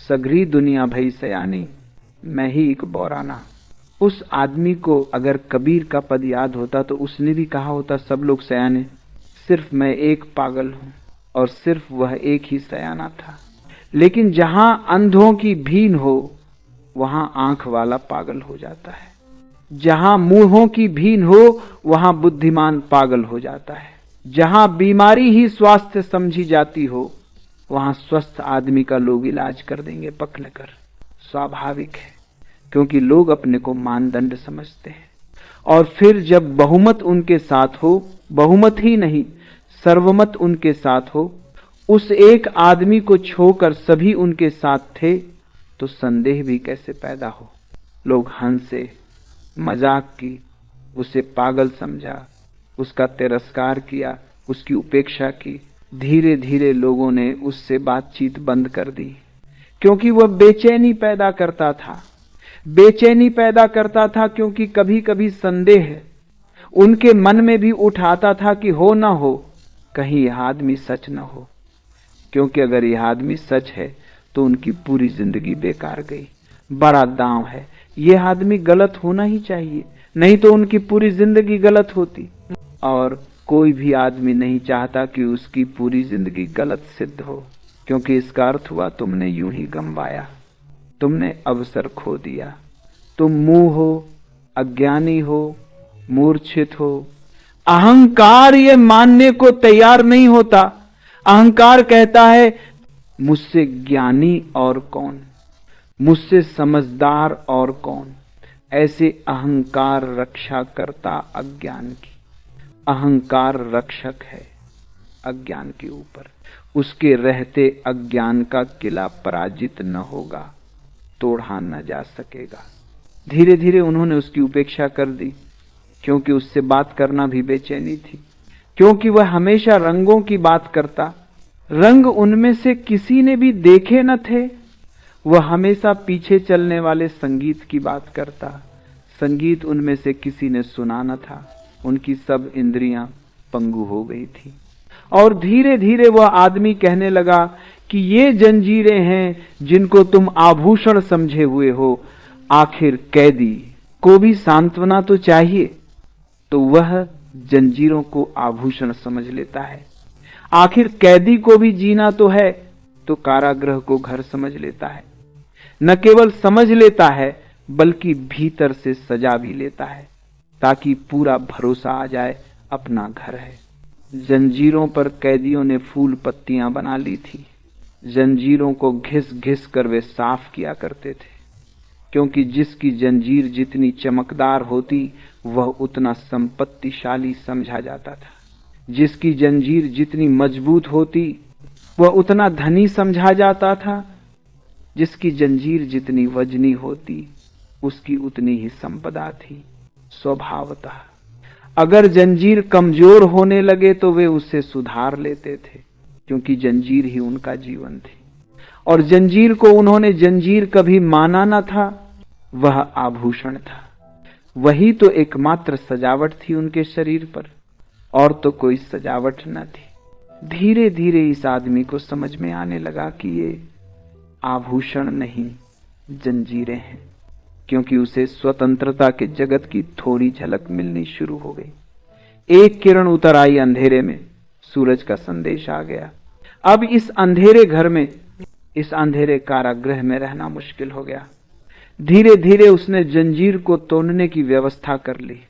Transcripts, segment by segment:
सगरी दुनिया भई सयानी, मैं ही एक बौराना। उस आदमी को अगर कबीर का पद याद होता तो उसने भी कहा होता सब लोग सयाने, सिर्फ मैं एक पागल हूं, और सिर्फ वह एक ही सयाना था। लेकिन जहां अंधों की भीन हो वहां आंख वाला पागल हो जाता है, जहां मूढ़ों की भीन हो वहां बुद्धिमान पागल हो जाता है, जहां बीमारी ही स्वास्थ्य समझी जाती हो वहां स्वस्थ आदमी का लोग इलाज कर देंगे पकड़ कर। स्वाभाविक है, क्योंकि लोग अपने को मानदंड समझते हैं। और फिर जब बहुमत उनके साथ हो, बहुमत ही नहीं सर्वमत उनके साथ हो, उस एक आदमी को छोड़कर सभी उनके साथ थे, तो संदेह भी कैसे पैदा हो। लोग हंसे, मजाक की, उसे पागल समझा, उसका तिरस्कार किया, उसकी उपेक्षा की। धीरे धीरे लोगों ने उससे बातचीत बंद कर दी, क्योंकि वह बेचैनी पैदा करता था। बेचैनी पैदा करता था क्योंकि कभी कभी संदेह उनके मन में भी उठाता था कि हो ना हो कहीं यह आदमी सच न हो, क्योंकि अगर यह आदमी सच है तो उनकी पूरी जिंदगी बेकार गई। बड़ा दांव है, यह आदमी गलत होना ही चाहिए, नहीं तो उनकी पूरी जिंदगी गलत होती। और कोई भी आदमी नहीं चाहता कि उसकी पूरी जिंदगी गलत सिद्ध हो, क्योंकि इसका अर्थ हुआ तुमने यूं ही गंवाया, तुमने अवसर खो दिया। तुम मूढ़ हो, अज्ञानी हो, मूर्छित हो। अहंकार ये मानने को तैयार नहीं होता। अहंकार कहता है मुझसे ज्ञानी और कौन, मुझसे समझदार और कौन। ऐसे अहंकार रक्षा करता अज्ञान की। अहंकार रक्षक है अज्ञान के ऊपर, उसके रहते अज्ञान का किला पराजित न होगा, तोड़ा न जा सकेगा। धीरे धीरे उन्होंने उसकी उपेक्षा कर दी, क्योंकि उससे बात करना भी बेचैनी थी, क्योंकि वह हमेशा रंगों की बात करता। रंग उनमें से किसी ने भी देखे न थे। वह हमेशा पीछे चलने वाले संगीत की बात करता। संगीत उनमें से किसी ने सुना न था। उनकी सब इंद्रियां पंगु हो गई थी। और धीरे धीरे वह आदमी कहने लगा कि ये जंजीरें हैं जिनको तुम आभूषण समझे हुए हो, आखिर कैदी को भी सांत्वना तो चाहिए, तो वह जंजीरों को आभूषण समझ लेता है। आखिर कैदी को भी जीना तो है, तो कारागृह को घर समझ लेता है। न केवल समझ लेता है बल्कि भीतर से सजा भी लेता है, ताकि पूरा भरोसा आ जाए अपना घर है। जंजीरों पर कैदियों ने फूल पत्तियां बना ली थी। जंजीरों को घिस घिस कर वे साफ किया करते थे, क्योंकि जिसकी जंजीर जितनी चमकदार होती वह उतना संपत्तिशाली समझा जाता था। जिसकी जंजीर जितनी मजबूत होती वह उतना धनी समझा जाता था। जिसकी जंजीर जितनी वजनी होती उसकी उतनी ही संपदा थी। स्वभावतः अगर जंजीर कमजोर होने लगे तो वे उसे सुधार लेते थे, क्योंकि जंजीर ही उनका जीवन थी। और जंजीर को उन्होंने जंजीर कभी माना न था, वह आभूषण था। वही तो एकमात्र सजावट थी उनके शरीर पर, और तो कोई सजावट न थी। धीरे धीरे इस आदमी को समझ में आने लगा कि ये आभूषण नहीं जंजीरें हैं, क्योंकि उसे स्वतंत्रता के जगत की थोड़ी झलक मिलनी शुरू हो गई। एक किरण उतर आई अंधेरे में, सूरज का संदेश आ गया। अब इस अंधेरे घर में, इस अंधेरे कारागृह में रहना मुश्किल हो गया। धीरे धीरे उसने जंजीर को तोड़ने की व्यवस्था कर ली।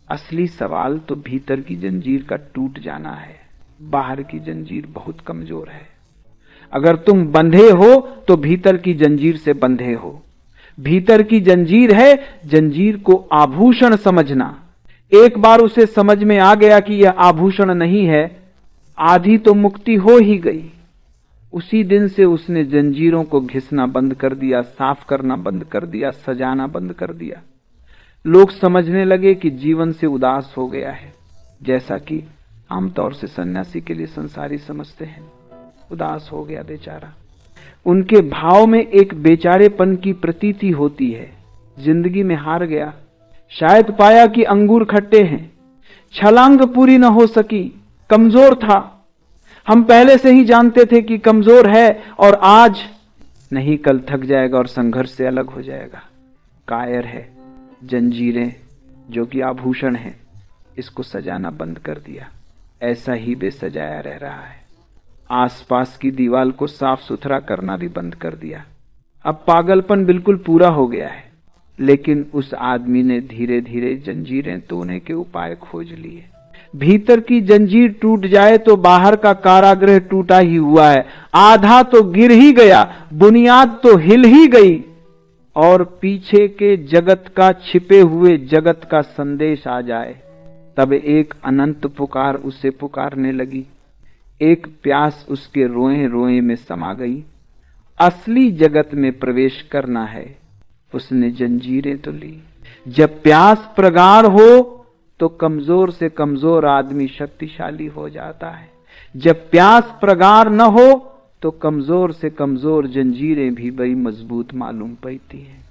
असली सवाल तो भीतर की जंजीर का टूट जाना है। बाहर की जंजीर बहुत कमजोर है। अगर तुम बंधे हो तो भीतर की जंजीर से बंधे हो। भीतर की जंजीर है, जंजीर को आभूषण समझना। एक बार उसे समझ में आ गया कि यह आभूषण नहीं है, आधी तो मुक्ति हो ही गई। उसी दिन से उसने जंजीरों को घिसना बंद कर दिया, साफ करना बंद कर दिया, सजाना बंद कर दिया। लोग समझने लगे कि जीवन से उदास हो गया है, जैसा कि आमतौर से सन्यासी के लिए संसारी समझते हैं। उदास हो गया बेचारा। उनके भाव में एक बेचारेपन की प्रतीति होती है। जिंदगी में हार गया। शायद पाया कि अंगूर खट्टे हैं। छलांग पूरी न हो सकी, कमजोर था। हम पहले से ही जानते थे कि कमजोर है, और आज नहीं कल थक जाएगा और संघर्ष से अलग हो जाएगा। कायर है, जंजीरें जो कि आभूषण है, इसको सजाना बंद कर दिया, ऐसा ही बेसजाया रह रहा है। आसपास की दीवार को साफ सुथरा करना भी बंद कर दिया। अब पागलपन बिल्कुल पूरा हो गया है। लेकिन उस आदमी ने धीरे धीरे जंजीरें तोड़ने के उपाय खोज लिए। भीतर की जंजीर टूट जाए तो बाहर का कारागृह टूटा ही हुआ है। आधा तो गिर ही गया, बुनियाद तो हिल ही गई, और पीछे के जगत का, छिपे हुए जगत का संदेश आ जाए, तब एक अनंत पुकार उसे पुकारने लगी। एक प्यास उसके रोए रोए में समा गई। असली जगत में प्रवेश करना है। उसने जंजीरें तो ली। जब प्यास प्रगाढ़ हो तो कमजोर से कमजोर आदमी शक्तिशाली हो जाता है। जब प्यास प्रगाढ़ न हो तो कमजोर से कमजोर जंजीरें भी बड़ी मजबूत मालूम पड़ती हैं।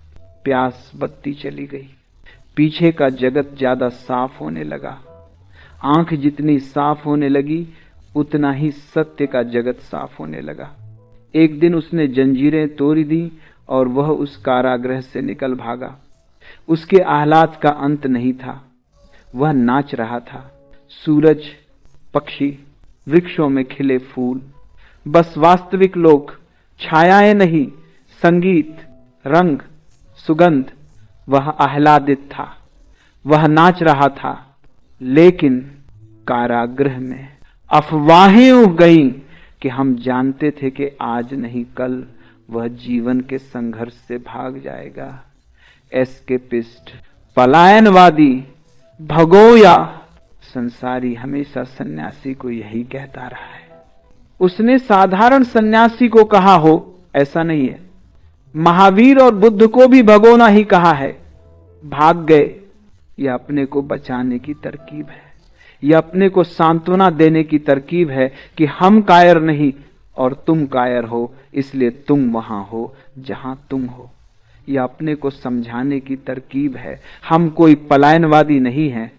प्यास बत्ती चली गई। पीछे का जगत ज्यादा साफ होने लगा। आंख जितनी साफ होने लगी उतना ही सत्य का जगत साफ होने लगा। एक दिन उसने जंजीरें तोड़ दी और वह उस कारागृह से निकल भागा। उसके आह्लाद का अंत नहीं था। वह नाच रहा था। सूरज, पक्षी, वृक्षों में खिले फूल, बस वास्तविक लोग, छायाएं नहीं, संगीत, रंग, सुगंध। वह आह्लादित था, वह नाच रहा था। लेकिन कारागृह में अफवाहें उग गईं कि हम जानते थे कि आज नहीं कल वह जीवन के संघर्ष से भाग जाएगा। एस्केपिस्ट, पलायनवादी, भगोया, संसारी हमेशा सन्यासी को यही कहता रहा है। उसने साधारण सन्यासी को कहा हो, ऐसा नहीं है। महावीर और बुद्ध को भी भगोना ही कहा है। भाग गए, यह अपने को बचाने की तरकीब है। यह अपने को सांत्वना देने की तरकीब है कि हम कायर नहीं और तुम कायर हो, इसलिए तुम वहां हो जहां तुम हो। यह अपने को समझाने की तरकीब है। हम कोई पलायनवादी नहीं हैं।